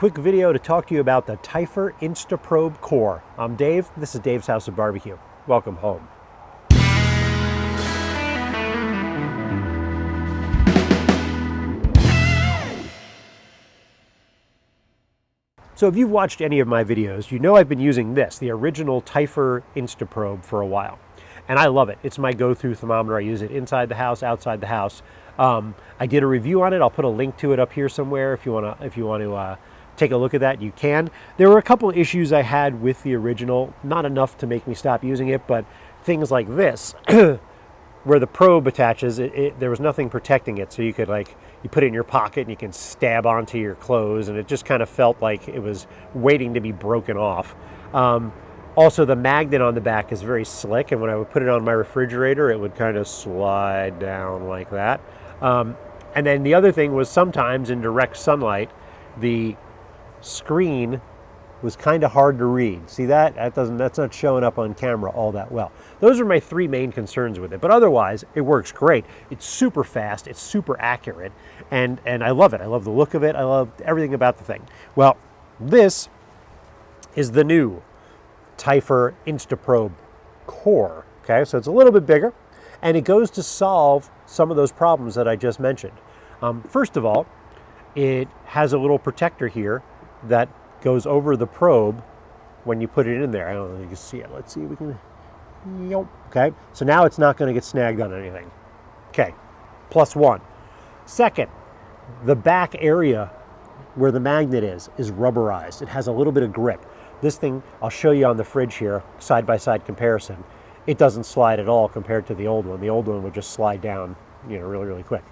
quick video to talk to you about the Typhur InstaProbe Core. I'm Dave, this is Dave's House of Barbecue. Welcome home. So if you've watched any of my videos, you know I've been using this, the original Typhur InstaProbe, for a while. And I love it. It's my go-to thermometer. I use it inside the house, outside the house. I did a review on it. I'll put a link to it up here somewhere if you want to take a look at that. You can. There were a couple issues I had with the original, not enough to make me stop using it, but things like this, where the probe attaches, there was nothing protecting it, so you could you put it in your pocket and you can stab onto your clothes, and it just kind of felt like it was waiting to be broken off. Also, the magnet on the back is very slick, and when I would put it on my refrigerator, it would kind of slide down like that. And then the other thing was, sometimes in direct sunlight, the screen was kind of hard to read. See that? That's not showing up on camera all that well. Those are my three main concerns with it, but otherwise it works great. It's super fast, it's super accurate, and I love it. I love the look of it. I love everything about the thing. Well, this is the new Typhur InstaProbe Core. Okay, so it's a little bit bigger, and it goes to solve some of those problems that I just mentioned. First of all, it has a little protector here that goes over the probe when you put it in there. I don't know if you can see it. Let's see if we can. Okay, so now it's not going to get snagged on anything. Okay, +1. Second, the back area where the magnet is rubberized. It has a little bit of grip. This thing, I'll show you on the fridge here, side-by-side comparison. It doesn't slide at all compared to the old one. The old one would just slide down, really, really quick.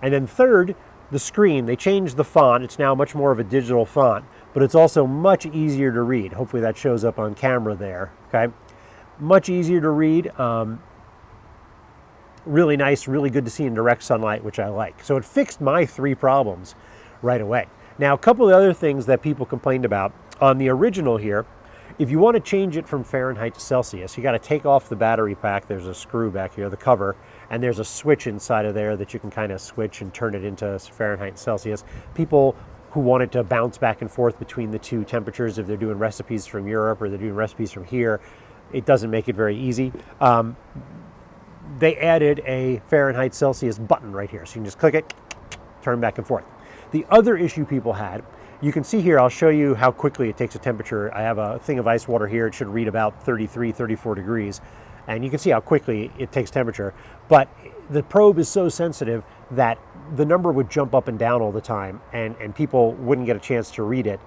And then third, the screen. They changed the font. It's now much more of a digital font, but it's also much easier to read. Hopefully that shows up on camera there, okay? Much easier to read. Really nice, really good to see in direct sunlight, which I like. So it fixed my three problems right away. Now, a couple of other things that people complained about on the original here, if you want to change it from Fahrenheit to Celsius, you got to take off the battery pack. There's a screw back here, the cover, and there's a switch inside of there that you can kind of switch and turn it into Fahrenheit and Celsius. People who wanted to bounce back and forth between the two temperatures, if they're doing recipes from Europe or they're doing recipes from here, it doesn't make it very easy. They added a Fahrenheit Celsius button right here, so you can just click it, turn back and forth. The other issue people had, you can see here, I'll show you how quickly it takes a temperature. I have a thing of ice water here. It should read about 33, 34 degrees. And you can see how quickly it takes temperature. But the probe is so sensitive that the number would jump up and down all the time, and people wouldn't get a chance to read it,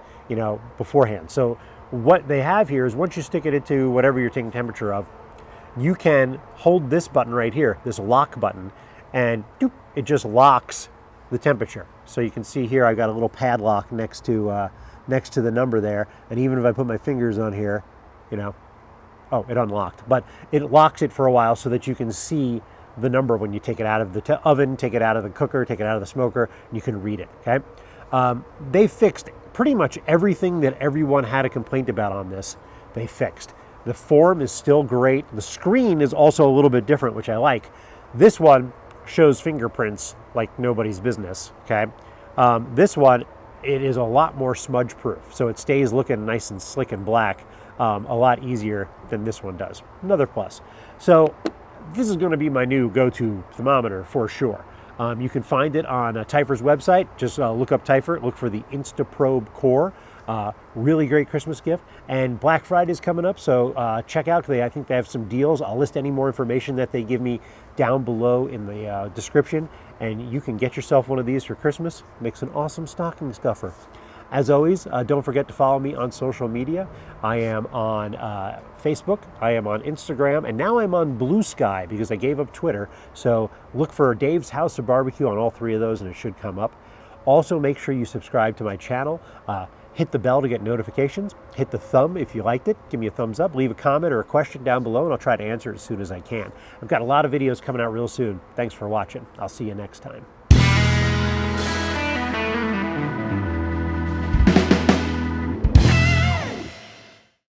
beforehand. So what they have here is, once you stick it into whatever you're taking temperature of, you can hold this button right here, this lock button, and doop, it just locks the temperature. So you can see here, I've got a little padlock next to the number there, and even if I put my fingers on here, oh, it unlocked, but it locks it for a while so that you can see the number when you take it out of the oven, take it out of the cooker, take it out of the smoker, and you can read it. Okay, they fixed pretty much everything that everyone had a complaint about on this. They fixed. The form is still great. The screen is also a little bit different, which I like. This one shows fingerprints like nobody's business. Okay, this one, it is a lot more smudge proof, so it stays looking nice and slick and black a lot easier than this one does. Another plus. So this is going to be my new go-to thermometer for sure. You can find it on Typhur's website. Just look up Typhur, look for the InstaProbe Core. Really great Christmas gift, and Black Friday is coming up, so check out. I think they have some deals. I'll list any more information that they give me down below in the description, and you can get yourself one of these for Christmas. Makes an awesome stocking stuffer. As always, don't forget to follow me on social media. I am on Facebook, I am on Instagram, and now I'm on Blue Sky because I gave up Twitter. So look for Dave's House of Barbecue on all three of those, and it should come up. Also, make sure you subscribe to my channel. Hit the bell to get notifications. Hit the thumb if you liked it. Give me a thumbs up. Leave a comment or a question down below, and I'll try to answer it as soon as I can. I've got a lot of videos coming out real soon. Thanks for watching. I'll see you next time.